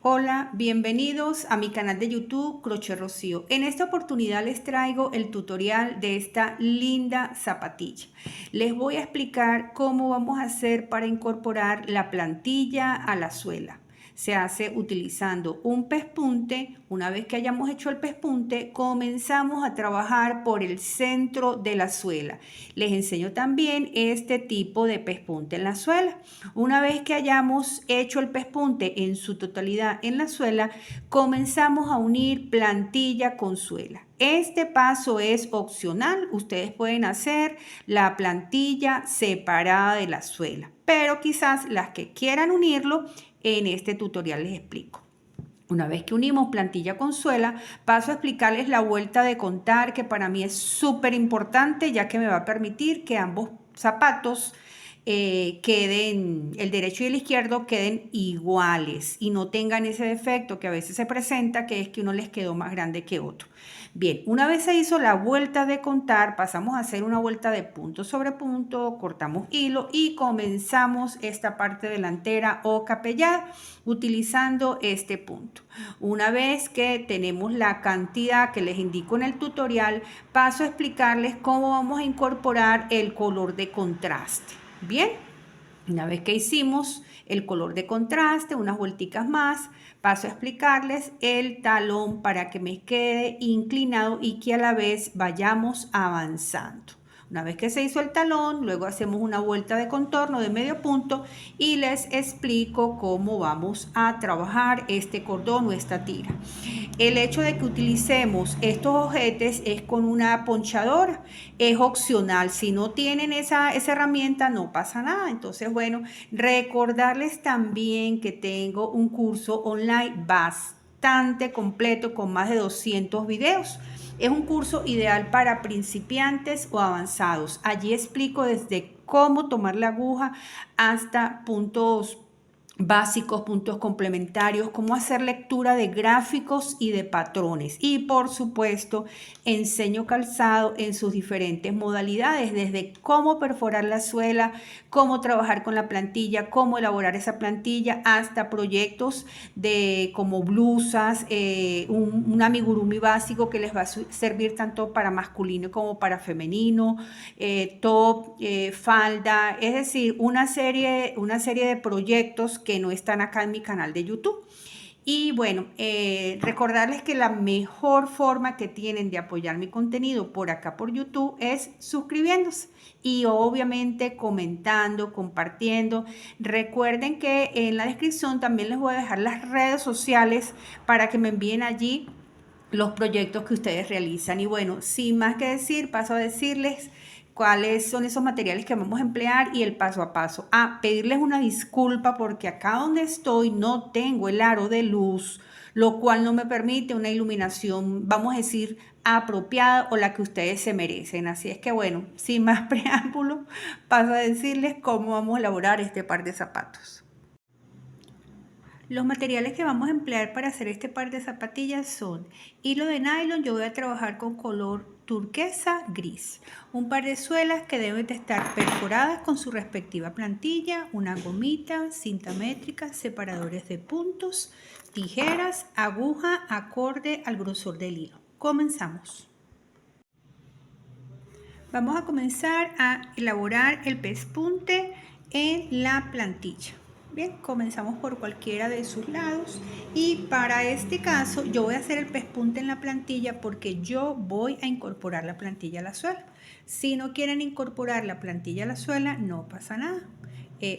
Hola, bienvenidos a mi canal de YouTube Crochet Rocío. En esta oportunidad les traigo el tutorial de esta linda zapatilla. Les voy a explicar cómo vamos a hacer para incorporar la plantilla a la suela. Se hace utilizando un pespunte. Una vez que hayamos hecho el pespunte, comenzamos a trabajar por el centro de la suela. Les enseño también este tipo de pespunte en la suela. Una vez que hayamos hecho el pespunte en su totalidad en la suela, comenzamos a unir plantilla con suela. Este paso es opcional. Ustedes pueden hacer la plantilla separada de la suela, pero quizás las que quieran unirlo, en este tutorial les explico. Una vez que unimos plantilla con suela, paso a explicarles la vuelta de contar, que para mí es súper importante, ya que me va a permitir que ambos zapatos queden, el derecho y el izquierdo queden iguales y no tengan ese defecto que a veces se presenta, que es que uno les quedó más grande que otro. Bien, una vez se hizo la vuelta de contar, pasamos a hacer una vuelta de punto sobre punto, cortamos hilo y comenzamos esta parte delantera o capellada utilizando este punto. Una vez que tenemos la cantidad que les indico en el tutorial, paso a explicarles cómo vamos a incorporar el color de contraste. Bien, una vez que hicimos el color de contraste, unas vuelticas más, paso a explicarles el talón para que me quede inclinado y que a la vez vayamos avanzando. Una vez que se hizo el talón, luego hacemos una vuelta de contorno de medio punto y les explico cómo vamos a trabajar este cordón o esta tira. El hecho de que utilicemos estos ojetes es con una ponchadora, es opcional. Si no tienen esa herramienta, no pasa nada. Entonces, bueno, recordarles también que tengo un curso online bastante completo con más de 200 videos. Es un curso ideal para principiantes o avanzados. Allí explico desde cómo tomar la aguja hasta puntos básicos, puntos complementarios, cómo hacer lectura de gráficos y de patrones. Y por supuesto, enseño calzado en sus diferentes modalidades, desde cómo perforar la suela, cómo trabajar con la plantilla, cómo elaborar esa plantilla, hasta proyectos de como blusas, un amigurumi básico que les va a servir tanto para masculino como para femenino, top, falda, es decir, una serie de proyectos que no están acá en mi canal de YouTube. Y bueno, recordarles que la mejor forma que tienen de apoyar mi contenido por acá por YouTube es suscribiéndose y obviamente comentando, compartiendo. Recuerden que en la descripción también les voy a dejar las redes sociales para que me envíen allí los proyectos que ustedes realizan. Y bueno, sin más que decir, paso a decirles cuáles son esos materiales que vamos a emplear y el paso a paso. Pedirles una disculpa porque acá donde estoy no tengo el aro de luz, lo cual no me permite una iluminación, vamos a decir, apropiada o la que ustedes se merecen. Así es que bueno, sin más preámbulo, paso a decirles cómo vamos a elaborar este par de zapatos. Los materiales que vamos a emplear para hacer este par de zapatillas son hilo de nylon. Yo voy a trabajar con color turquesa gris, un par de suelas que deben de estar perforadas con su respectiva plantilla, una gomita, cinta métrica, separadores de puntos, tijeras, aguja acorde al grosor del hilo. Comenzamos. Vamos a comenzar a elaborar el pespunte en la plantilla. Bien, comenzamos por cualquiera de sus lados y para este caso yo voy a hacer el pespunte en la plantilla porque yo voy a incorporar la plantilla a la suela. Si no quieren incorporar la plantilla a la suela, no pasa nada.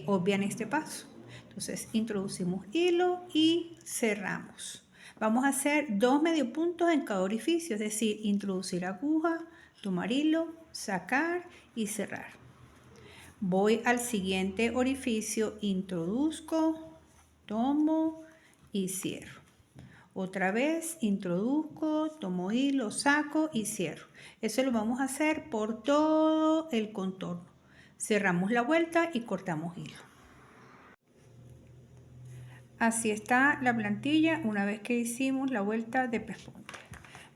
Obvian este paso. Entonces introducimos hilo y cerramos. Vamos a hacer 2 medio puntos en cada orificio, es decir, introducir aguja, tomar hilo, sacar y cerrar. Voy al siguiente orificio, introduzco, tomo y cierro. Otra vez introduzco, tomo hilo, saco y cierro. Eso lo vamos a hacer por todo el contorno. Cerramos la vuelta y cortamos hilo. Así está la plantilla una vez que hicimos la vuelta de pespunte.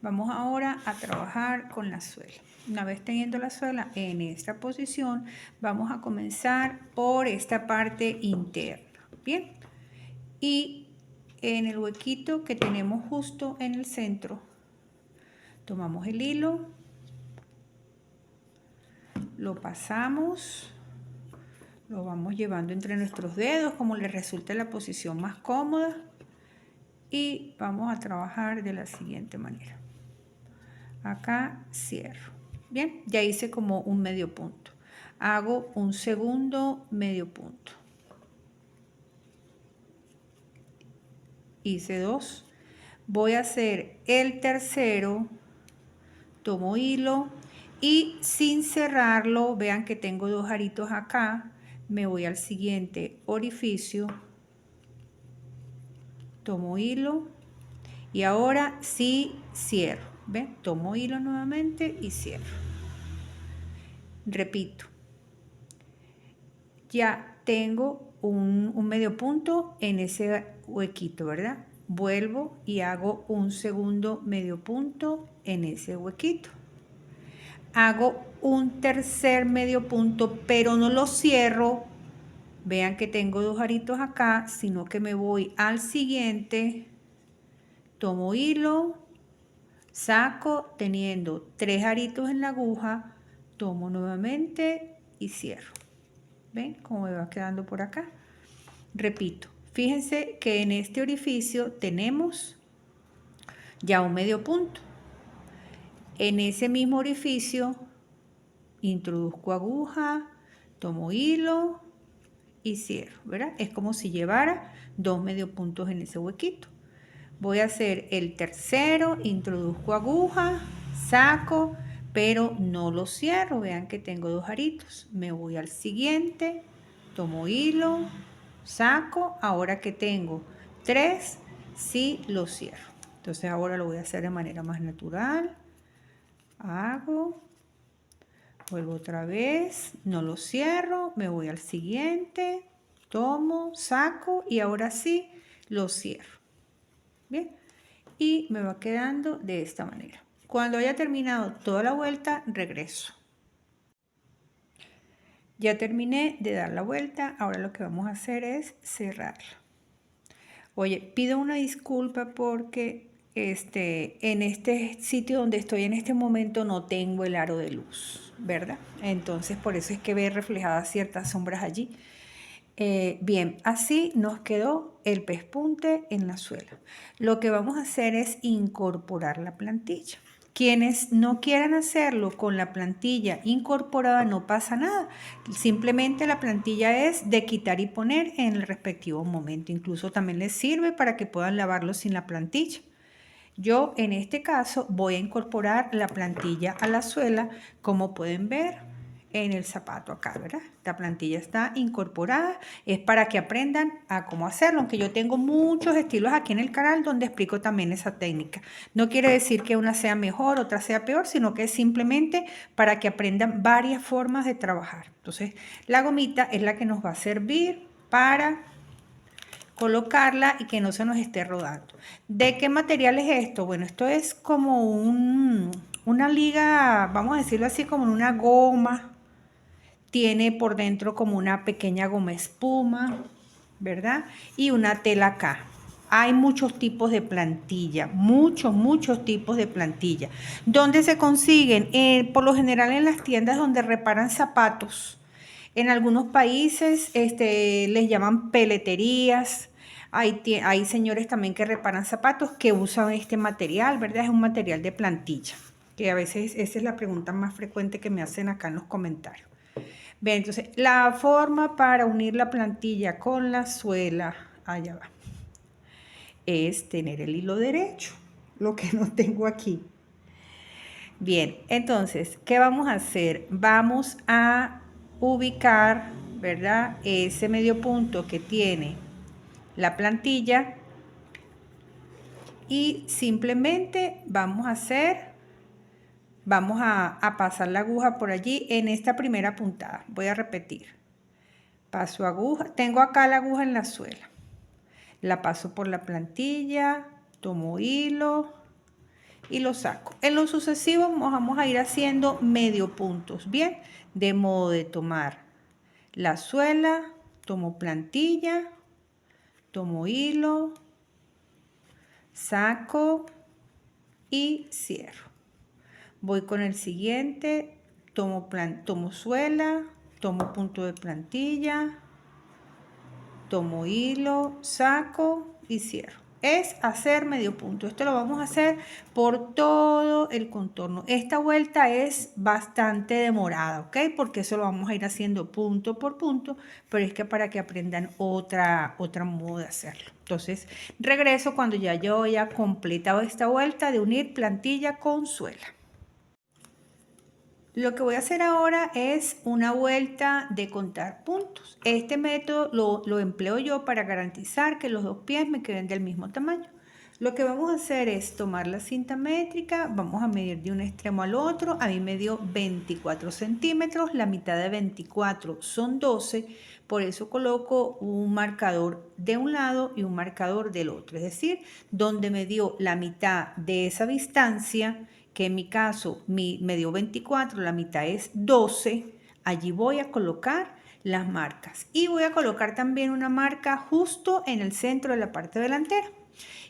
Vamos ahora a trabajar con la suela. Una vez teniendo la suela en esta posición, vamos a comenzar por esta parte interna. Bien, y en el huequito que tenemos justo en el centro. Tomamos el hilo, lo pasamos, lo vamos llevando entre nuestros dedos como les resulte la posición más cómoda y vamos a trabajar de la siguiente manera. Acá cierro. Bien, ya hice como un medio punto. Hago un segundo medio punto. Hice 2. Voy a hacer el tercero. Tomo hilo y sin cerrarlo, vean que tengo 2 aritos acá. Me voy al siguiente orificio. Tomo hilo y ahora sí cierro. ¿Ven? Tomo hilo nuevamente y cierro. Repito. Ya tengo un medio punto en ese huequito, ¿verdad? Vuelvo y hago un segundo medio punto en ese huequito. Hago un tercer medio punto, pero no lo cierro. Vean que tengo 2 aritos acá, sino que me voy al siguiente. Tomo hilo, saco teniendo 3 aritos en la aguja, tomo nuevamente y cierro. ¿Ven cómo me va quedando por acá? Repito, fíjense que en este orificio tenemos ya un medio punto. En ese mismo orificio introduzco aguja, tomo hilo y cierro, ¿verdad? Es como si llevara 2 medio puntos en ese huequito. Voy a hacer el tercero, introduzco aguja, saco, pero no lo cierro. Vean que tengo 2 aritos. Me voy al siguiente, tomo hilo, saco. Ahora que tengo 3, sí lo cierro. Entonces ahora lo voy a hacer de manera más natural. Hago, vuelvo otra vez, no lo cierro, me voy al siguiente, tomo, saco y ahora sí lo cierro. Bien, y me va quedando de esta manera. Cuando haya terminado toda la vuelta, regreso. Ya terminé de dar la vuelta, ahora lo que vamos a hacer es cerrarla. Oye, pido una disculpa porque en este sitio donde estoy en este momento no tengo el aro de luz, ¿verdad? Entonces por eso es que ve reflejadas ciertas sombras allí. Bien, así nos quedó el pespunte en la suela. Lo que vamos a hacer es incorporar la plantilla. Quienes no quieran hacerlo con la plantilla incorporada no pasa nada. Simplemente la plantilla es de quitar y poner en el respectivo momento. Incluso también les sirve para que puedan lavarlo sin la plantilla. Yo en este caso voy a incorporar la plantilla a la suela, como pueden ver en el zapato acá, ¿verdad? La plantilla está incorporada, es para que aprendan a cómo hacerlo, aunque yo tengo muchos estilos aquí en el canal donde explico también esa técnica. No quiere decir que una sea mejor, otra sea peor, sino que es simplemente para que aprendan varias formas de trabajar. Entonces, la gomita es la que nos va a servir para colocarla y que no se nos esté rodando. ¿De qué material es esto? Bueno, esto es como una liga, vamos a decirlo así, como una goma. Tiene por dentro como una pequeña goma espuma, ¿verdad? Y una tela acá. Hay muchos tipos de plantilla, muchos tipos de plantilla. ¿Dónde se consiguen? Por lo general en las tiendas donde reparan zapatos. En algunos países les llaman peleterías. Hay señores también que reparan zapatos que usan este material, ¿verdad? Es un material de plantilla, que a veces esa es la pregunta más frecuente que me hacen acá en los comentarios. Bien, entonces la forma para unir la plantilla con la suela, allá va, es tener el hilo derecho, lo que no tengo aquí. Bien, entonces, ¿qué vamos a hacer? Vamos a ubicar, ¿verdad? Ese medio punto que tiene la plantilla y simplemente vamos a pasar la aguja por allí en esta primera puntada. Voy a repetir. Paso aguja, tengo acá la aguja en la suela. La paso por la plantilla, tomo hilo y lo saco. En lo sucesivo vamos a ir haciendo medio puntos, ¿bien? De modo de tomar la suela, tomo plantilla, tomo hilo, saco y cierro. Voy con el siguiente, tomo suela, tomo punto de plantilla, tomo hilo, saco y cierro. Es hacer medio punto. Esto lo vamos a hacer por todo el contorno. Esta vuelta es bastante demorada, ¿ok? Porque eso lo vamos a ir haciendo punto por punto, pero es que para que aprendan otra modo de hacerlo. Entonces, regreso cuando ya yo haya completado esta vuelta de unir plantilla con suela. Lo que voy a hacer ahora es una vuelta de contar puntos. Este método lo empleo yo para garantizar que los dos pies me queden del mismo tamaño. Lo que vamos a hacer es tomar la cinta métrica, vamos a medir de un extremo al otro. A mí me dio 24 centímetros, la mitad de 24 son 12, por eso coloco un marcador de un lado y un marcador del otro. Es decir, donde me dio la mitad de esa distancia, que en mi caso me dio 24, la mitad es 12, allí voy a colocar las marcas. Y voy a colocar también una marca justo en el centro de la parte delantera.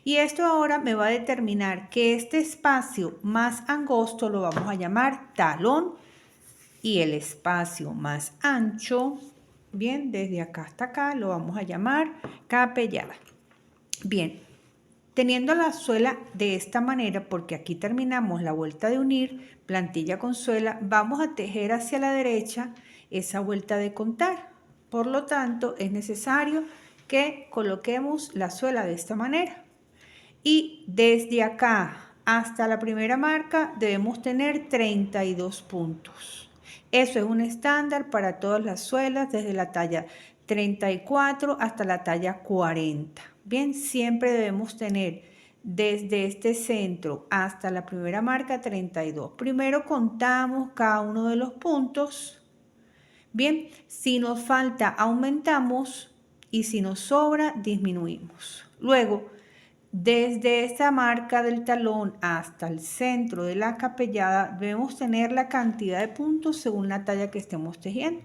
Y esto ahora me va a determinar que este espacio más angosto lo vamos a llamar talón y el espacio más ancho, bien, desde acá hasta acá lo vamos a llamar capellada. Bien. Teniendo la suela de esta manera, porque aquí terminamos la vuelta de unir, plantilla con suela, vamos a tejer hacia la derecha esa vuelta de contar. Por lo tanto, es necesario que coloquemos la suela de esta manera. Y desde acá hasta la primera marca debemos tener 32 puntos. Eso es un estándar para todas las suelas, desde la talla 34 hasta la talla 40. Bien, siempre debemos tener desde este centro hasta la primera marca 32. Primero contamos cada uno de los puntos. Bien, si nos falta aumentamos y si nos sobra disminuimos. Luego, desde esta marca del talón hasta el centro de la capellada debemos tener la cantidad de puntos según la talla que estemos tejiendo.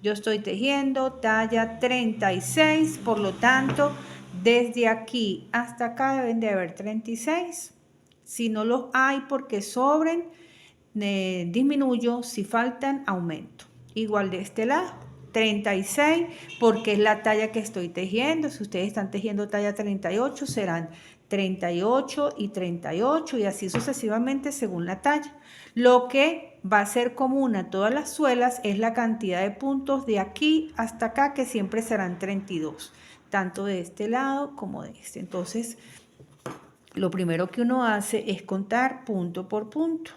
Yo estoy tejiendo talla 36, por lo tanto, desde aquí hasta acá deben de haber 36. Si no los hay porque sobren, disminuyo, si faltan, aumento. Igual de este lado, 36 porque es la talla que estoy tejiendo. Si ustedes están tejiendo talla 38, serán 38 y 38 y así sucesivamente según la talla. Lo que va a ser común a todas las suelas es la cantidad de puntos de aquí hasta acá, que siempre serán 32, tanto de este lado como de este. Entonces, lo primero que uno hace es contar punto por punto.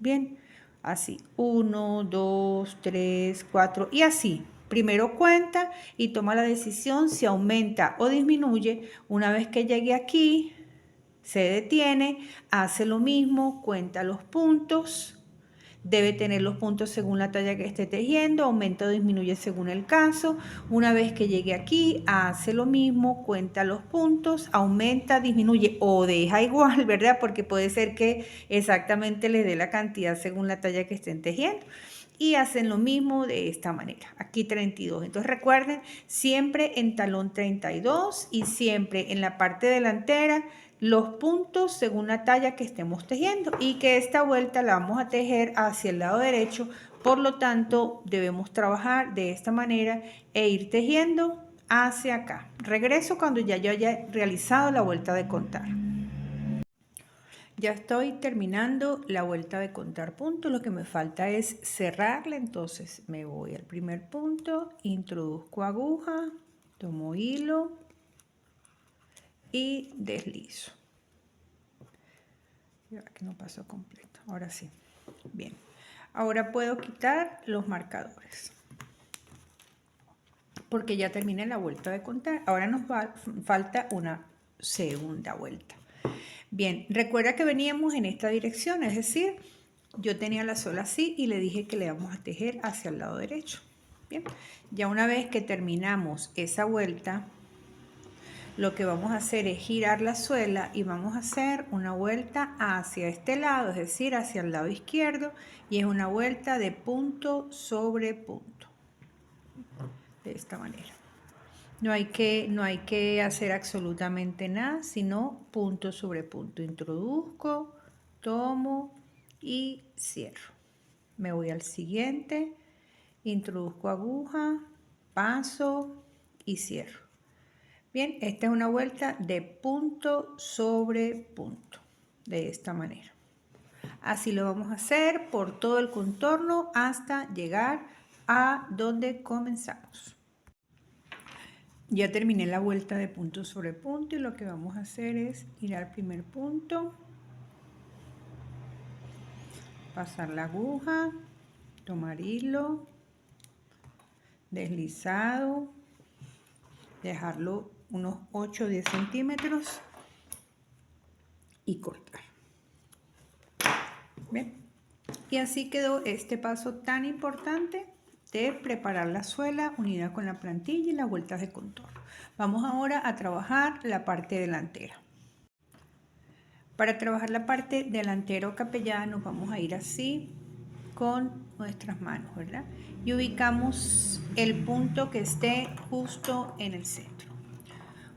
Bien, así, 1, 2, 3, 4 y así. Primero cuenta y toma la decisión si aumenta o disminuye. Una vez que llegue aquí, se detiene, hace lo mismo, cuenta los puntos. Debe tener los puntos según la talla que esté tejiendo, aumenta o disminuye según el caso. Una vez que llegue aquí, hace lo mismo, cuenta los puntos, aumenta, disminuye o deja igual, ¿verdad? Porque puede ser que exactamente les dé la cantidad según la talla que estén tejiendo. Y hacen lo mismo de esta manera. Aquí 32. Entonces recuerden, siempre en talón 32 y siempre en la parte delantera los puntos según la talla que estemos tejiendo y que esta vuelta la vamos a tejer hacia el lado derecho, por lo tanto debemos trabajar de esta manera e ir tejiendo hacia acá. Regreso cuando ya yo haya realizado la vuelta de contar. Ya estoy terminando la vuelta de contar puntos, lo que me falta es cerrarla, entonces me voy al primer punto, introduzco aguja, tomo hilo y deslizo. Aquí no pasó completo, ahora sí. Bien, ahora puedo quitar los marcadores porque ya terminé la vuelta de contar. Ahora nos falta una segunda vuelta. Bien, recuerda que veníamos en esta dirección, es decir, yo tenía la suela así y le dije que le vamos a tejer hacia el lado derecho. Bien, ya una vez que terminamos esa vuelta, lo que vamos a hacer es girar la suela y vamos a hacer una vuelta hacia este lado, es decir, hacia el lado izquierdo, y es una vuelta de punto sobre punto, de esta manera. No hay que hacer absolutamente nada, sino punto sobre punto. Introduzco, tomo y cierro. Me voy al siguiente, introduzco aguja, paso y cierro. Bien, esta es una vuelta de punto sobre punto, de esta manera. Así lo vamos a hacer por todo el contorno hasta llegar a donde comenzamos. Ya terminé la vuelta de punto sobre punto y lo que vamos a hacer es ir al primer punto, pasar la aguja, tomar hilo, deslizado, dejarlo unos 8 o 10 centímetros y cortar. ¿Ven? Y así quedó este paso tan importante de preparar la suela unida con la plantilla y las vueltas de contorno. Vamos ahora a trabajar la parte delantera. Para trabajar la parte delantera o capellada nos vamos a ir así con nuestras manos, ¿verdad? Y ubicamos el punto que esté justo en el centro.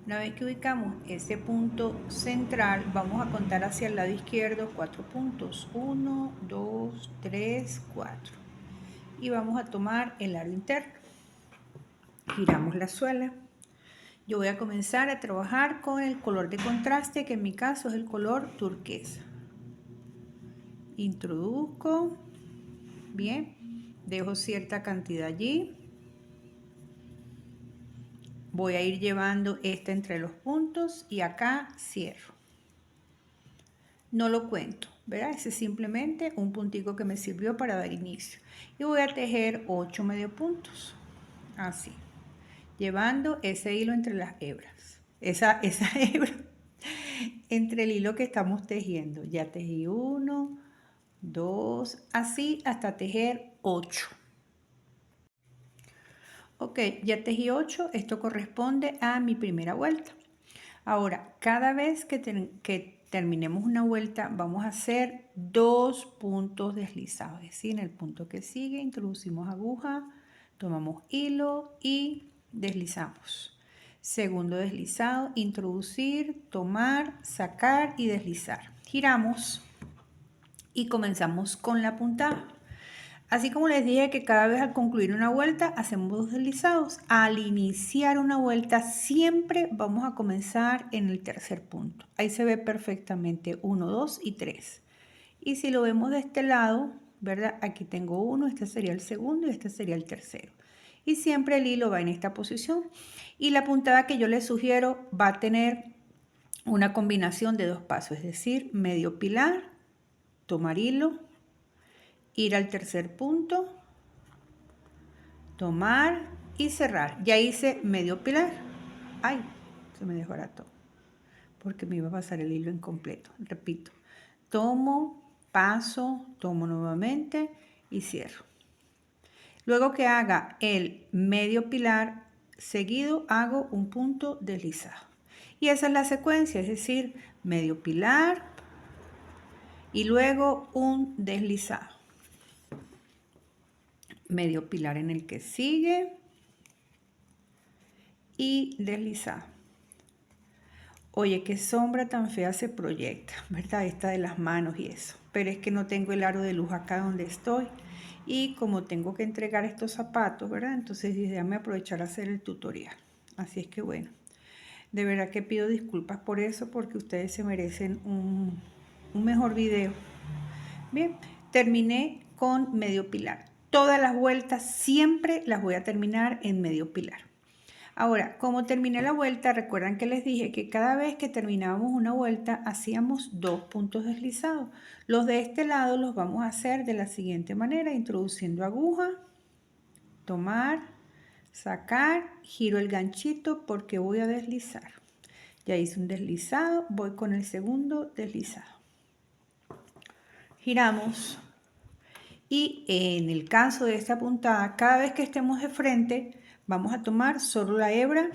Una vez que ubicamos ese punto central, vamos a contar hacia el lado izquierdo 4 puntos. 1, 2, 3, 4. Y vamos a tomar el aro interno. Giramos la suela. Yo voy a comenzar a trabajar con el color de contraste, que en mi caso es el color turquesa. Introduzco, bien, dejo cierta cantidad allí. Voy a ir llevando esta entre los puntos y acá cierro. No lo cuento, ¿verdad? Ese es simplemente un puntico que me sirvió para dar inicio. Y voy a tejer 8 medio puntos, así, llevando ese hilo entre las hebras. Esa hebra entre el hilo que estamos tejiendo. Ya tejí 1, 2, así hasta tejer 8. Ok, ya tejí 8, esto corresponde a mi primera vuelta. Ahora, cada vez que terminemos una vuelta, vamos a hacer 2 puntos deslizados. Es decir, en el punto que sigue, introducimos aguja, tomamos hilo y deslizamos. Segundo deslizado, introducir, tomar, sacar y deslizar. Giramos y comenzamos con la puntada. Así como les dije que cada vez al concluir una vuelta hacemos 2 deslizados, al iniciar una vuelta siempre vamos a comenzar en el tercer punto. Ahí se ve perfectamente 1, 2 y 3. Y si lo vemos de este lado, ¿verdad? Aquí tengo 1, este sería el segundo y este sería el tercero. Y siempre el hilo va en esta posición. Y la puntada que yo les sugiero va a tener una combinación de 2 pasos, es decir, medio pilar, tomar hilo, ir al tercer punto, tomar y cerrar. Ya hice medio pilar. Ay, se me desbarató porque me iba a pasar el hilo incompleto. Repito, tomo, paso, tomo nuevamente y cierro. Luego que haga el medio pilar, seguido hago un punto deslizado. Y esa es la secuencia, es decir, medio pilar y luego un deslizado. Medio pilar en el que sigue y deslizado. Oye, qué sombra tan fea se proyecta, ¿verdad? Esta de las manos y eso. Pero es que no tengo el aro de luz acá donde estoy. Y como tengo que entregar estos zapatos, ¿verdad? Entonces déjame aprovechar a hacer el tutorial. Así es que bueno, de verdad que pido disculpas por eso, porque ustedes se merecen un mejor video. Bien, terminé con medio pilar. Todas las vueltas siempre las voy a terminar en medio pilar. Ahora, como terminé la vuelta, recuerdan que les dije que cada vez que terminábamos una vuelta hacíamos 2 puntos deslizados. Los de este lado los vamos a hacer de la siguiente manera, introduciendo aguja, tomar, sacar, giro el ganchito porque voy a deslizar. Ya hice un deslizado, voy con el segundo deslizado. Giramos y en el caso de esta puntada, cada vez que estemos de frente, vamos a tomar solo la hebra.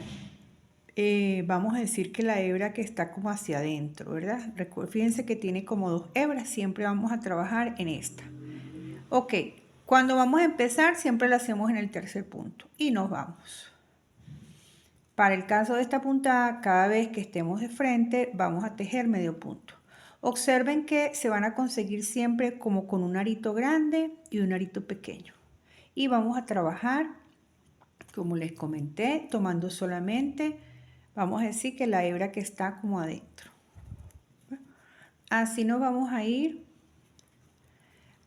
Vamos a decir que la hebra que está como hacia adentro, ¿verdad? Fíjense que tiene como 2 hebras, siempre vamos a trabajar en esta. Ok, cuando vamos a empezar siempre la hacemos en el tercer punto y nos vamos. Para el caso de esta puntada, cada vez que estemos de frente, vamos a tejer medio punto. Observen que se van a conseguir siempre como con un arito grande y un arito pequeño. Y vamos a trabajar, como les comenté, tomando solamente, vamos a decir que la hebra que está como adentro. Así nos vamos a ir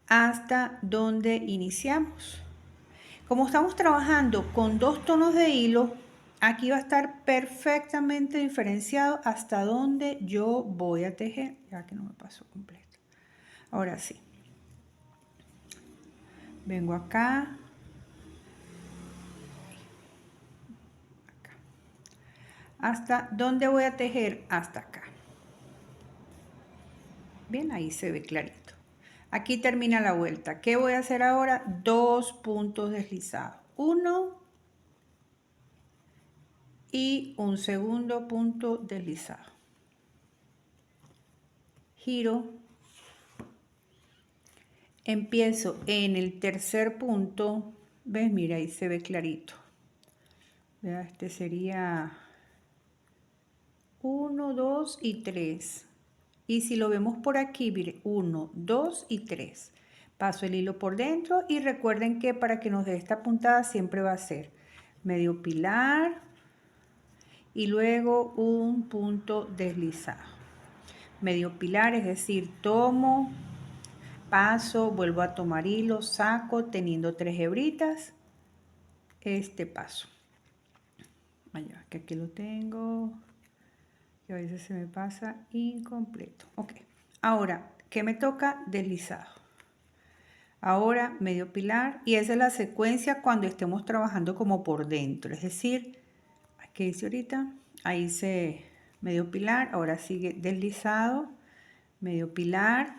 hasta donde iniciamos. Como estamos trabajando con 2 tonos de hilo, aquí va a estar perfectamente diferenciado hasta donde yo voy a tejer, ya que no me pasó completo. Ahora sí. Vengo acá. ¿Hasta dónde voy a tejer? Hasta acá. Bien, ahí se ve clarito. Aquí termina la vuelta. ¿Qué voy a hacer ahora? 2 puntos deslizados. 1 y un segundo punto deslizado. Giro. Empiezo en el tercer punto. ¿Ves? Mira, ahí se ve clarito. Vea, este sería 1, 2 y 3. Y si lo vemos por aquí, mire, 1, 2 y 3. Paso el hilo por dentro y recuerden que para que nos dé esta puntada siempre va a ser medio pilar y luego un punto deslizado. Medio pilar, es decir, tomo, paso, vuelvo a tomar hilo, saco, teniendo 3 hebritas, este paso. Allá, que aquí lo tengo, que a veces se me pasa incompleto. Ok, ahora, ¿qué me toca? Deslizado. Ahora medio pilar, y esa es la secuencia cuando estemos trabajando como por dentro, es decir, aquí dice ahorita, ahí hice medio pilar, ahora sigue deslizado, medio pilar,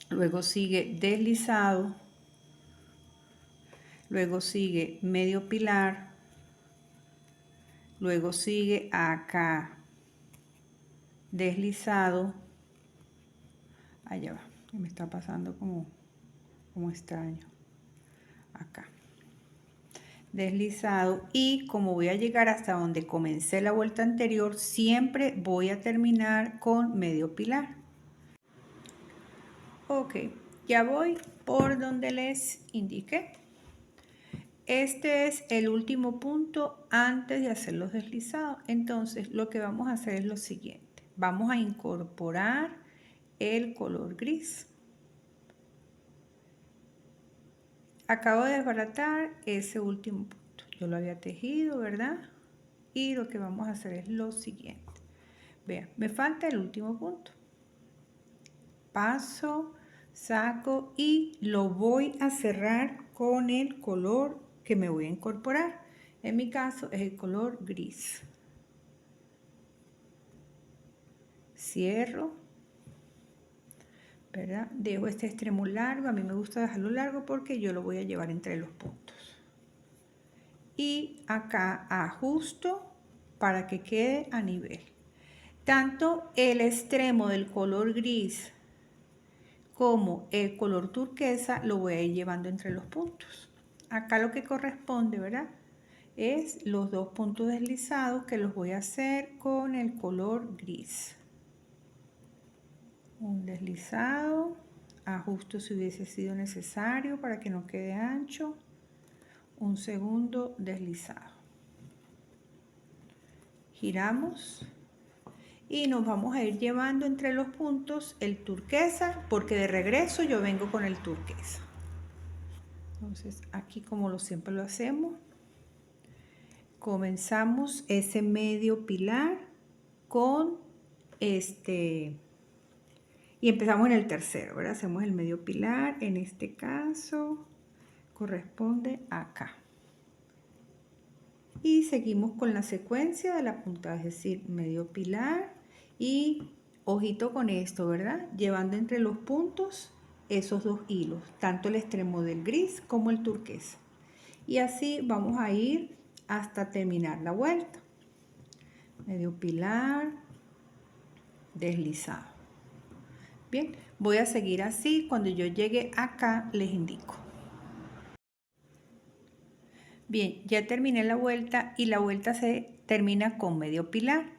luego sigue deslizado, luego sigue medio pilar, luego sigue acá deslizado, allá va, me está pasando como extraño, acá deslizado, y como voy a llegar hasta donde comencé la vuelta anterior, siempre voy a terminar con medio pilar. Ok, ya voy por donde les indiqué. Este es el último punto antes de hacer los deslizados. Entonces lo que vamos a hacer es lo siguiente. Vamos a incorporar el color gris. Acabo de desbaratar ese último punto. Yo lo había tejido, ¿verdad? Y lo que vamos a hacer es lo siguiente. Vean, me falta el último punto. Paso, saco y lo voy a cerrar con el color que me voy a incorporar. En mi caso es el color gris. Cierro, ¿verdad? Dejo este extremo largo. A mí me gusta dejarlo largo porque yo lo voy a llevar entre los puntos. Y acá ajusto para que quede a nivel. Tanto el extremo del color gris como el color turquesa lo voy a ir llevando entre los puntos. Acá lo que corresponde, ¿verdad? Es los 2 puntos deslizados que los voy a hacer con el color gris. Un deslizado, ajusto si hubiese sido necesario para que no quede ancho. Un segundo deslizado. Giramos y nos vamos a ir llevando entre los puntos el turquesa, porque de regreso yo vengo con el turquesa. Entonces aquí, como siempre lo hacemos, comenzamos ese medio pilar con y empezamos en el tercero, ¿verdad? Hacemos el medio pilar, en este caso corresponde acá. Y seguimos con la secuencia de la puntada, es decir, medio pilar y ojito con esto, ¿verdad? Llevando entre los puntos esos 2 hilos, tanto el extremo del gris como el turquesa. Y así vamos a ir hasta terminar la vuelta. Medio pilar, deslizado. Bien, voy a seguir así. Cuando yo llegue acá les indico. Bien, ya terminé la vuelta y la vuelta se termina con medio pilar.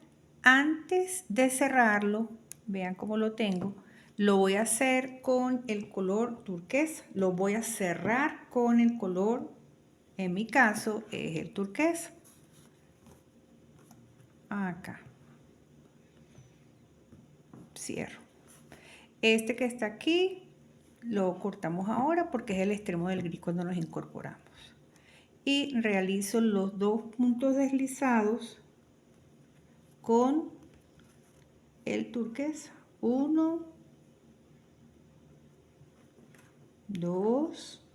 Antes de cerrarlo, vean cómo lo tengo, lo voy a hacer con el color turquesa. Lo voy a cerrar con el color, en mi caso, es el turquesa. Acá. Cierro. Este que está aquí, lo cortamos ahora porque es el extremo del gris cuando nos incorporamos. Y realizo los dos puntos deslizados con el turquesa. 1, 2,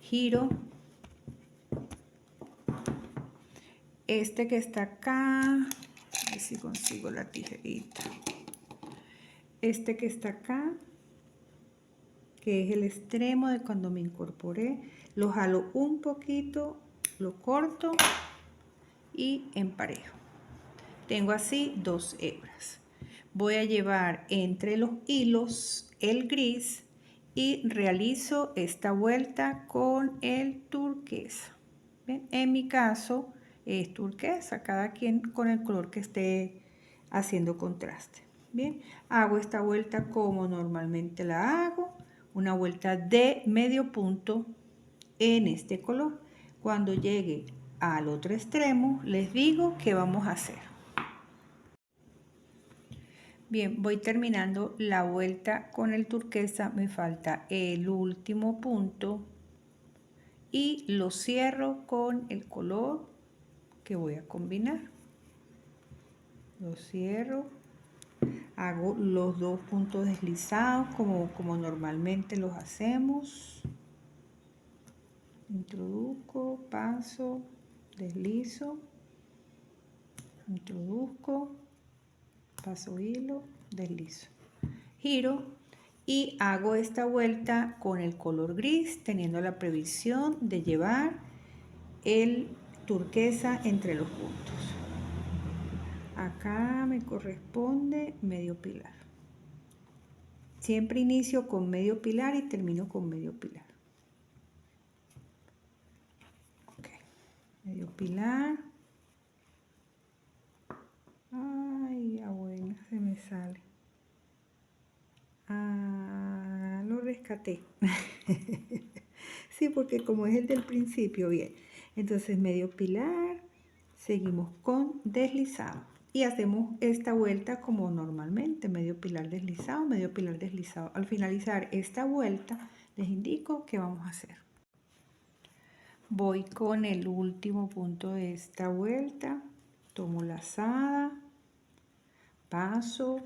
giro. Este que está acá, a ver si consigo la tijerita. Este que está acá, que es el extremo de cuando me incorporé, lo jalo un poquito, lo corto y emparejo. Tengo así 2 hebras. Voy a llevar entre los hilos el gris y realizo esta vuelta con el turquesa. ¿Ven? En mi caso es turquesa, cada quien con el color que esté haciendo contraste. Bien, hago esta vuelta como normalmente la hago, una vuelta de medio punto en este color. Cuando llegue al otro extremo, les digo qué vamos a hacer. Bien, voy terminando la vuelta con el turquesa, me falta el último punto y lo cierro con el color que voy a combinar. Lo cierro, hago los 2 puntos deslizados como normalmente los hacemos. Introduzco, paso, deslizo, introduzco, paso hilo, deslizo, giro y hago esta vuelta con el color gris, teniendo la previsión de llevar el turquesa entre los puntos. Acá me corresponde medio pilar. Siempre inicio con medio pilar y termino con medio pilar. Ok, medio pilar. Ay, ya bueno, se me sale. Ah, lo rescaté. Sí, porque como es el del principio, bien. Entonces medio pilar, seguimos con deslizado. Y hacemos esta vuelta como normalmente, medio pilar deslizado, medio pilar deslizado. Al finalizar esta vuelta, les indico qué vamos a hacer. Voy con el último punto de esta vuelta, tomo lazada, paso,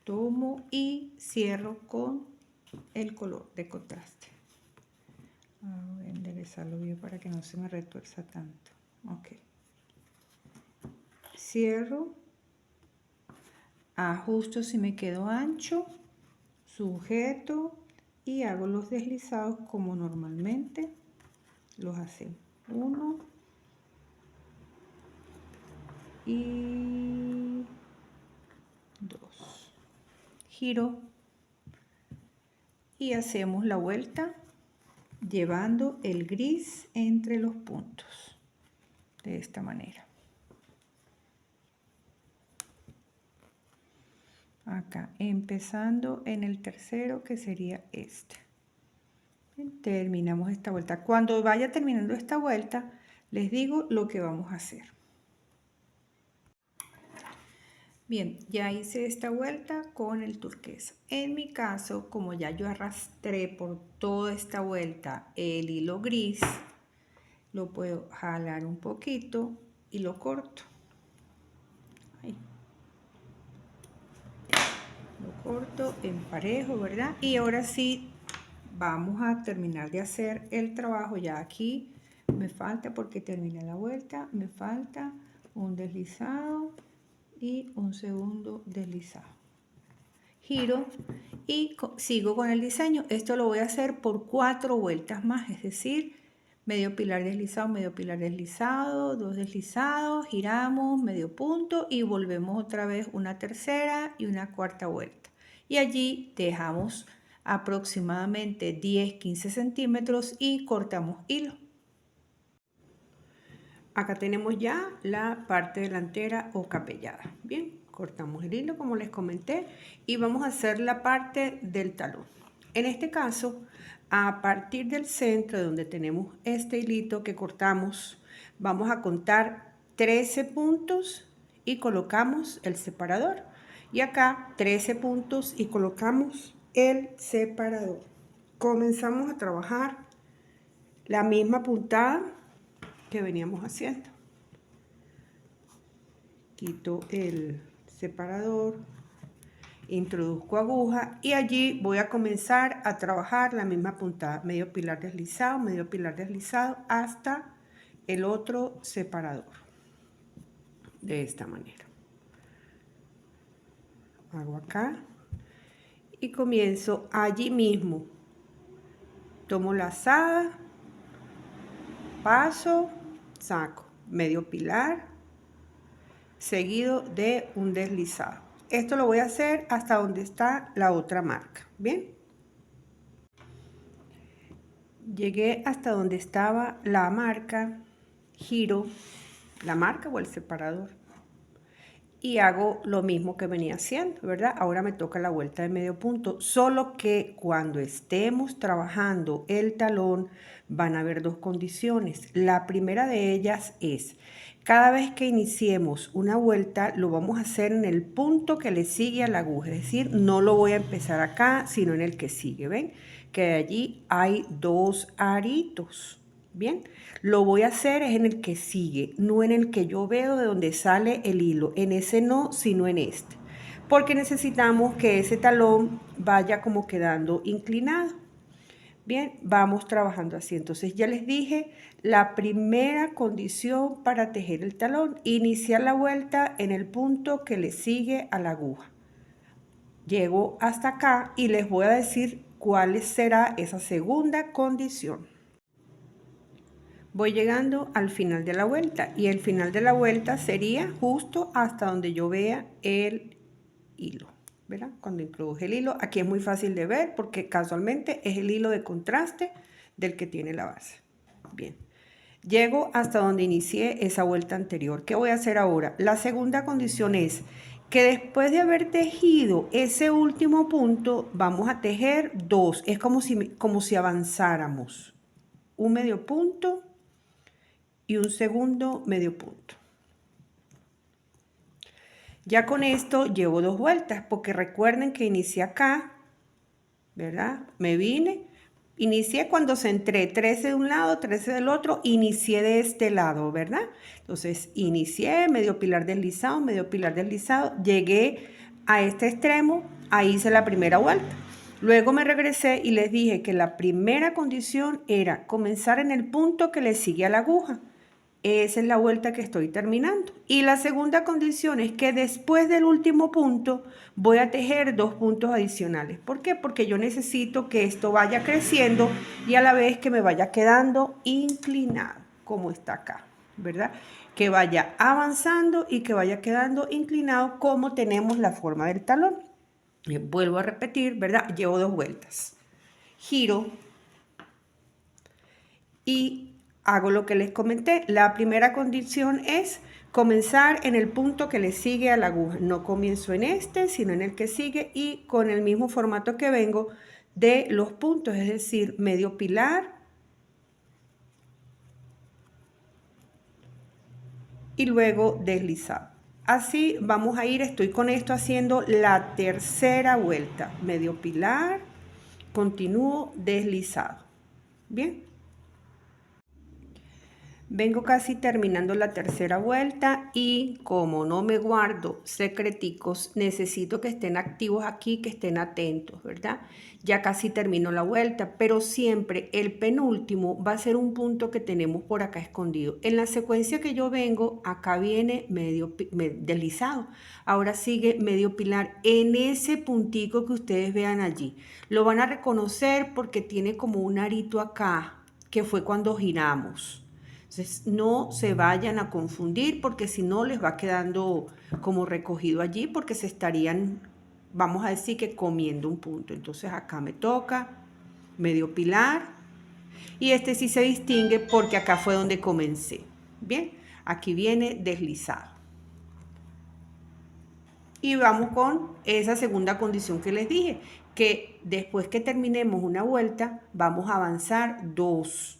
tomo y cierro con el color de contraste. Voy a enderezarlo bien para que no se me retuerza tanto. Ok. Cierro, ajusto si me quedo ancho, sujeto y hago los deslizados como normalmente los hacemos. 1 y 2. Giro y hacemos la vuelta llevando el gris entre los puntos de esta manera. Acá empezando en el tercero, que sería este. Terminamos esta vuelta. Cuando vaya terminando esta vuelta, les digo lo que vamos a hacer. Bien, ya hice esta vuelta con el turquesa. En mi caso, como ya yo arrastré por toda esta vuelta el hilo gris, lo puedo jalar un poquito y lo corto. Ahí. Lo corto, emparejo, ¿verdad? Y ahora sí, vamos a terminar de hacer el trabajo. Ya aquí me falta, porque terminé la vuelta, me falta un deslizado y un segundo deslizado. Giro y sigo con el diseño. Esto lo voy a hacer por 4 vueltas más, es decir, medio pilar deslizado, medio pilar deslizado, 2 deslizados, giramos medio punto y volvemos otra vez una tercera y una cuarta vuelta. Y allí dejamos aproximadamente 10-15 centímetros y cortamos hilo. Acá tenemos ya la parte delantera o capellada. Bien, cortamos el hilo como les comenté y vamos a hacer la parte del talón. En este caso, a partir del centro donde tenemos este hilito que cortamos, vamos a contar 13 puntos y colocamos el separador. Y acá 13 puntos y colocamos el separador. Comenzamos a trabajar la misma puntada que veníamos haciendo. Quito el separador, introduzco aguja y allí voy a comenzar a trabajar la misma puntada, medio pilar deslizado hasta el otro separador, de esta manera. Hago acá y comienzo allí mismo, tomo la lazada, paso, saco medio pilar seguido de un deslizado. Esto lo voy a hacer hasta donde está la otra marca. Bien, llegué hasta donde estaba la marca, giro la marca o el separador y hago lo mismo que venía haciendo, ¿verdad? Ahora me toca la vuelta de medio punto, solo que cuando estemos trabajando el talón van a haber dos condiciones. La primera de ellas es, cada vez que iniciemos una vuelta lo vamos a hacer en el punto que le sigue a la aguja, es decir, no lo voy a empezar acá, sino en el que sigue, ¿ven? Que allí hay dos aritos. Bien, lo voy a hacer es en el que sigue, no en el que yo veo de donde sale el hilo, en ese no, sino en este, porque necesitamos que ese talón vaya como quedando inclinado. Bien, vamos trabajando así. Entonces ya les dije, la primera condición para tejer el talón, iniciar la vuelta en el punto que le sigue a la aguja. Llego hasta acá y les voy a decir cuál será esa segunda condición. Voy llegando al final de la vuelta y el final de la vuelta sería justo hasta donde yo vea el hilo, ¿verdad? Cuando introduje el hilo, aquí es muy fácil de ver porque casualmente es el hilo de contraste del que tiene la base. Bien, llego hasta donde inicié esa vuelta anterior. ¿Qué voy a hacer ahora? La segunda condición es que después de haber tejido ese último punto, vamos a tejer dos. Es como si avanzáramos. Un medio punto y un segundo medio punto. Ya con esto llevo dos vueltas porque recuerden que inicié acá, ¿verdad? Me vine, inicié cuando centré 13 de un lado, 13 del otro, inicié de este lado, ¿verdad? Entonces inicié medio pilar deslizado, llegué a este extremo, ahí hice la primera vuelta. Luego me regresé y les dije que la primera condición era comenzar en el punto que le sigue a la aguja. Esa es la vuelta que estoy terminando. Y la segunda condición es que después del último punto voy a tejer dos puntos adicionales. ¿Por qué? Porque yo necesito que esto vaya creciendo y a la vez que me vaya quedando inclinado, como está acá, ¿verdad? Que vaya avanzando y que vaya quedando inclinado como tenemos la forma del talón. Vuelvo a repetir, ¿verdad? Llevo dos vueltas. Giro y hago lo que les comenté. La primera condición es comenzar en el punto que le sigue a la aguja. No comienzo en este, sino en el que sigue y con el mismo formato que vengo de los puntos, es decir, medio pilar y luego deslizado. Así vamos a ir, estoy con esto haciendo la tercera vuelta. Medio pilar, continúo deslizado. Bien. Vengo casi terminando la tercera vuelta y como no me guardo secreticos, necesito que estén activos aquí, que estén atentos, ¿verdad? Ya casi termino la vuelta, pero siempre el penúltimo va a ser un punto que tenemos por acá escondido. En la secuencia que yo vengo, acá viene medio deslizado. Ahora sigue medio pilar en ese puntico que ustedes vean allí. Lo van a reconocer porque tiene como un arito acá, que fue cuando giramos. Entonces, no se vayan a confundir porque si no les va quedando como recogido allí porque se estarían, vamos a decir que comiendo un punto. Entonces acá me toca medio pilar y este sí se distingue porque acá fue donde comencé. Bien, Aquí viene deslizado. Y vamos con esa segunda condición que les dije, que después que terminemos una vuelta, vamos a avanzar 2.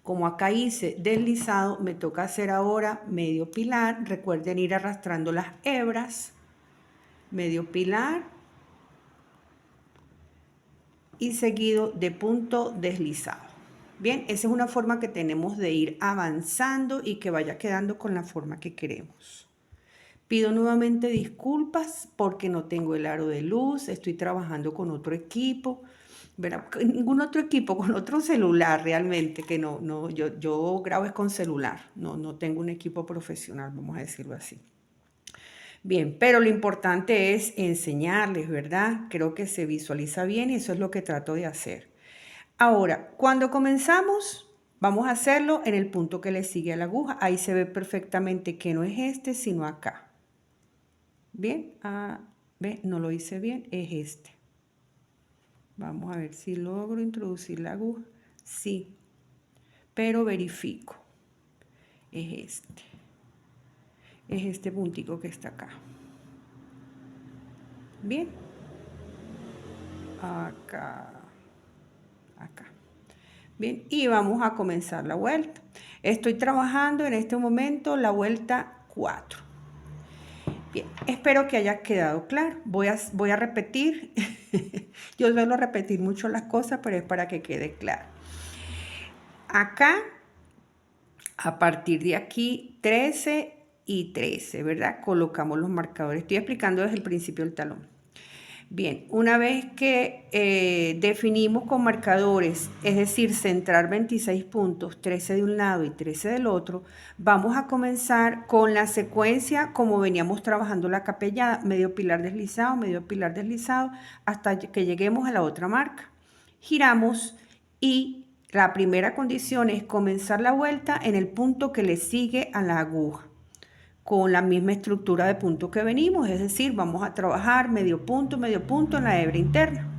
Como acá hice deslizado, me toca hacer ahora medio pilar. Recuerden ir arrastrando las hebras. Medio pilar. Y seguido de punto deslizado. Bien, esa es una forma que tenemos de ir avanzando y que vaya quedando con la forma que queremos. Pido nuevamente disculpas porque no tengo el aro de luz, estoy trabajando con otro equipo, ¿verdad? Ningún otro equipo, con otro celular realmente, que yo grabo es con celular, no tengo un equipo profesional, vamos a decirlo así. Bien, pero lo importante es enseñarles, ¿verdad? Creo que se visualiza bien y eso es lo que trato de hacer. Ahora, cuando comenzamos, vamos a hacerlo en el punto que le sigue a la aguja. Ahí se ve perfectamente que no es este, sino acá. Bien, ve, no lo hice bien, es este. Vamos a ver si logro introducir la aguja. Sí, pero verifico. Es este puntico que está acá. Bien. Acá. Bien, y vamos a comenzar la vuelta. Estoy trabajando en este momento la vuelta 4. Bien, espero que haya quedado claro. Voy a repetir. Yo suelo repetir mucho las cosas, pero es para que quede claro. Acá, a partir de aquí, 13 y 13, ¿verdad? Colocamos los marcadores. Estoy explicando desde el principio del talón. Bien, una vez que definimos con marcadores, es decir, centrar 26 puntos, 13 de un lado y 13 del otro, vamos a comenzar con la secuencia como veníamos trabajando la capellada, medio pilar deslizado, hasta que lleguemos a la otra marca. Giramos y la primera condición es comenzar la vuelta en el punto que le sigue a la aguja, con la misma estructura de punto que venimos, es decir, vamos a trabajar medio punto en la hebra interna.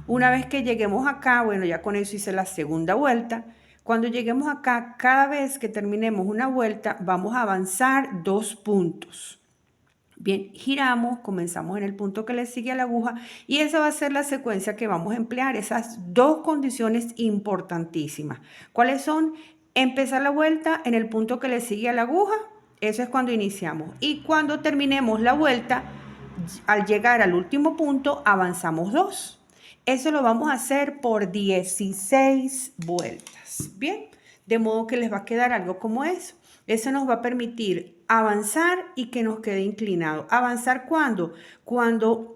Una vez que lleguemos acá, bueno, ya con eso hice la segunda vuelta. Cuando lleguemos acá, cada vez que terminemos una vuelta, vamos a avanzar 2 puntos. Bien, giramos, comenzamos en el punto que le sigue a la aguja y esa va a ser la secuencia que vamos a emplear, esas 2 condiciones importantísimas. ¿Cuáles son? Empezar la vuelta en el punto que le sigue a la aguja. Eso es cuando iniciamos. Y cuando terminemos la vuelta, al llegar al último punto, avanzamos 2. Eso lo vamos a hacer por 16 vueltas. Bien, de modo que les va a quedar algo como eso. Eso nos va a permitir avanzar y que nos quede inclinado. ¿Avanzar cuándo? Cuando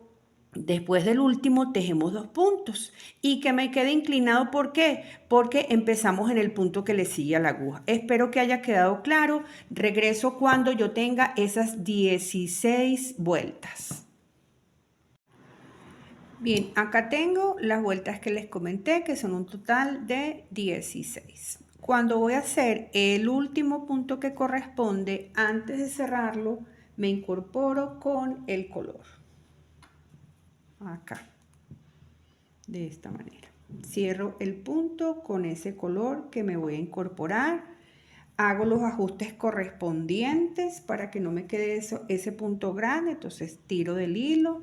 después del último tejemos 2 puntos y que me quede inclinado. ¿Por qué? Porque empezamos en el punto que le sigue a la aguja. Espero que haya quedado claro. Regreso cuando yo tenga esas 16 vueltas. Bien, acá tengo las vueltas que les comenté, que son un total de 16. Cuando voy a hacer el último punto que corresponde, antes de cerrarlo, me incorporo con el color. Acá, de esta manera. Cierro el punto con ese color que me voy a incorporar. Hago los ajustes correspondientes para que no me quede ese punto grande. Entonces tiro del hilo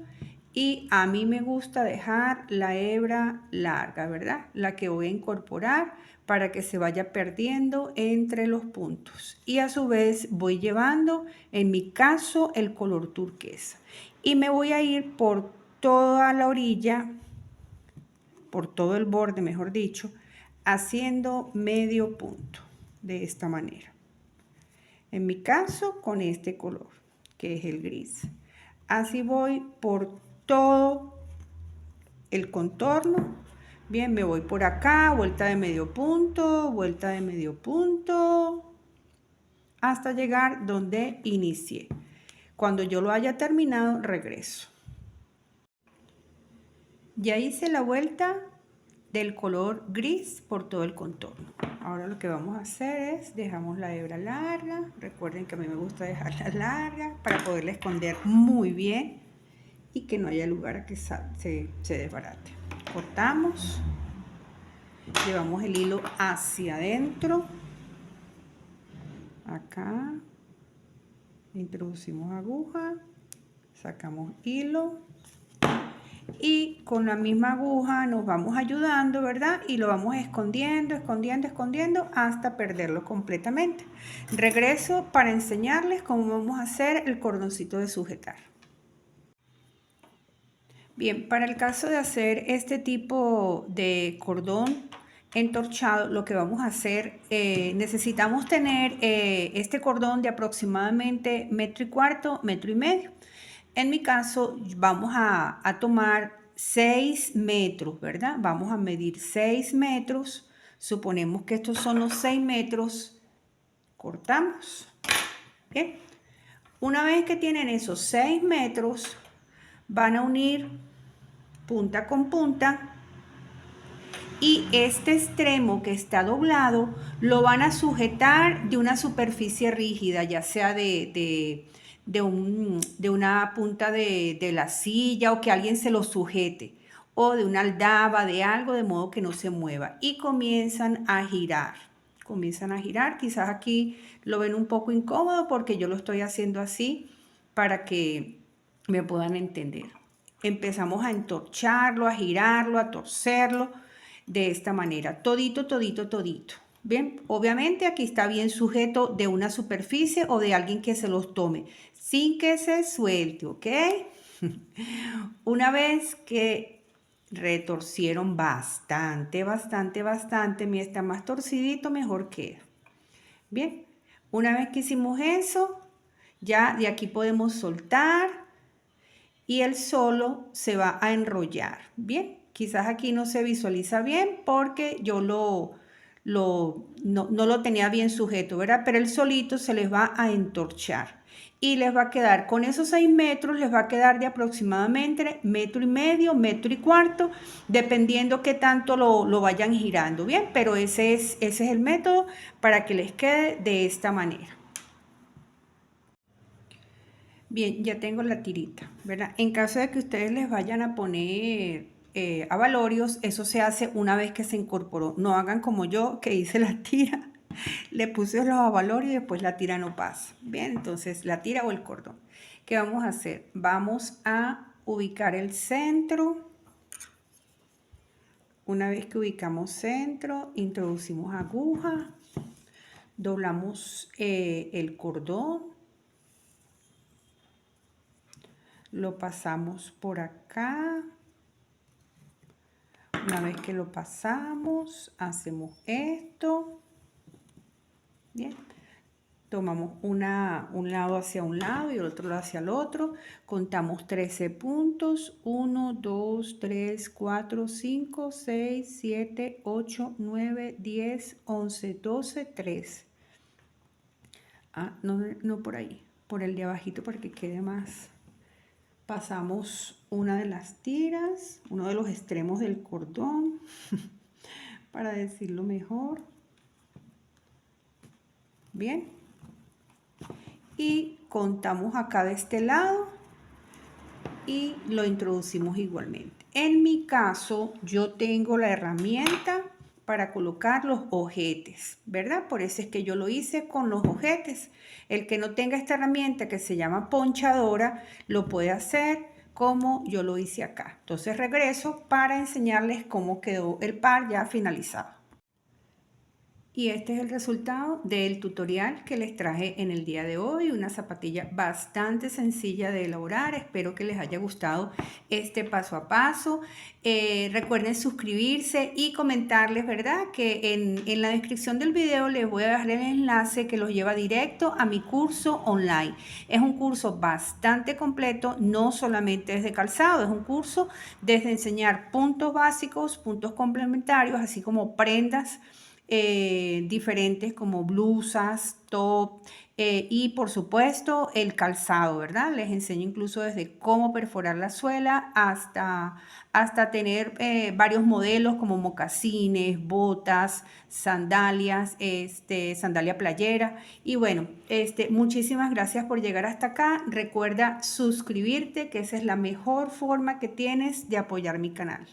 y a mí me gusta dejar la hebra larga, ¿verdad? La que voy a incorporar para que se vaya perdiendo entre los puntos. Y a su vez voy llevando, en mi caso, el color turquesa. Y me voy a ir por toda la orilla, por todo el borde, mejor dicho, haciendo medio punto de esta manera. En mi caso, con este color, que es el gris. Así voy por todo el contorno. Bien, me voy por acá, vuelta de medio punto, hasta llegar donde inicié. Cuando yo lo haya terminado, regreso. Ya hice la vuelta del color gris por todo el contorno. Ahora lo que vamos a hacer es, dejamos la hebra larga. Recuerden que a mí me gusta dejarla larga para poderla esconder muy bien y que no haya lugar a que se desbarate. Cortamos, llevamos el hilo hacia adentro Acá introducimos aguja, sacamos hilo y con la misma aguja nos vamos ayudando, ¿verdad? Y lo vamos escondiendo, escondiendo, escondiendo hasta perderlo completamente. Regreso para enseñarles cómo vamos a hacer el cordoncito de sujetar. Bien, para el caso de hacer este tipo de cordón entorchado, lo que vamos a hacer, necesitamos tener este cordón de aproximadamente 1,25 metros, 1,5 metros. En mi caso, vamos a tomar 6 metros, ¿verdad? Vamos a medir 6 metros. Suponemos que estos son los 6 metros. Cortamos. Bien. Una vez que tienen esos 6 metros, van a unir punta con punta. Y este extremo que está doblado lo van a sujetar de una superficie rígida, ya sea de una punta de la silla o que alguien se lo sujete, o de una aldaba, de algo, de modo que no se mueva. Y comienzan a girar. Comienzan a girar. Quizás aquí lo ven un poco incómodo porque yo lo estoy haciendo así para que me puedan entender. Empezamos a entorcharlo, a girarlo, a torcerlo de esta manera, todito, todito, todito. Bien, obviamente aquí está bien sujeto de una superficie o de alguien que se los tome, sin que se suelte, ¿ok? Una vez que retorcieron bastante, bastante, bastante, mira, está más torcidito, mejor queda. Bien, una vez que hicimos eso, ya de aquí podemos soltar y él solo se va a enrollar. Bien, quizás aquí no se visualiza bien porque yo no lo tenía bien sujeto, ¿verdad? Pero él solito se les va a entorchar y les va a quedar, con esos 6 metros, les va a quedar de aproximadamente 1,5 metros, 1,25 metros, dependiendo qué tanto lo vayan girando, ¿bien? Pero ese es el método para que les quede de esta manera. Bien, ya tengo la tirita, ¿verdad? En caso de que ustedes les vayan a poner abalorios, eso se hace una vez que se incorporó. No hagan como yo, que hice la tira, le puse los abalorios y después la tira no pasa. Bien, entonces la tira o el cordón. ¿Qué vamos a hacer? Vamos a ubicar el centro. Una vez que ubicamos centro, introducimos aguja, doblamos el cordón. Lo pasamos por acá. Una vez que lo pasamos, hacemos esto. Bien. Tomamos un lado hacia un lado y el otro lado hacia el otro. Contamos 13 puntos. 1, 2, 3, 4, 5, 6, 7, 8, 9, 10, 11, 12, 13. No por ahí. Por el de abajito para que quede más. Pasamos una de las tiras, uno de los extremos del cordón, para decirlo mejor. Bien. Y contamos acá de este lado y lo introducimos igualmente. En mi caso, yo tengo la herramienta para colocar los ojetes, ¿verdad? Por eso es que yo lo hice con los ojetes. El que no tenga esta herramienta que se llama ponchadora, lo puede hacer como yo lo hice acá. Entonces regreso para enseñarles cómo quedó el par ya finalizado. Y este es el resultado del tutorial que les traje en el día de hoy. Una zapatilla bastante sencilla de elaborar. Espero que les haya gustado este paso a paso. Recuerden suscribirse y comentarles, ¿verdad? Que en la descripción del video les voy a dejar el enlace que los lleva directo a mi curso online. Es un curso bastante completo, no solamente es de calzado, es un curso desde enseñar puntos básicos, puntos complementarios, así como prendas diferentes como blusas, top y por supuesto el calzado, ¿verdad? Les enseño incluso desde cómo perforar la suela hasta tener varios modelos como mocasines, botas, sandalias, sandalia playera. Y bueno, muchísimas gracias por llegar hasta acá. Recuerda suscribirte, que esa es la mejor forma que tienes de apoyar mi canal.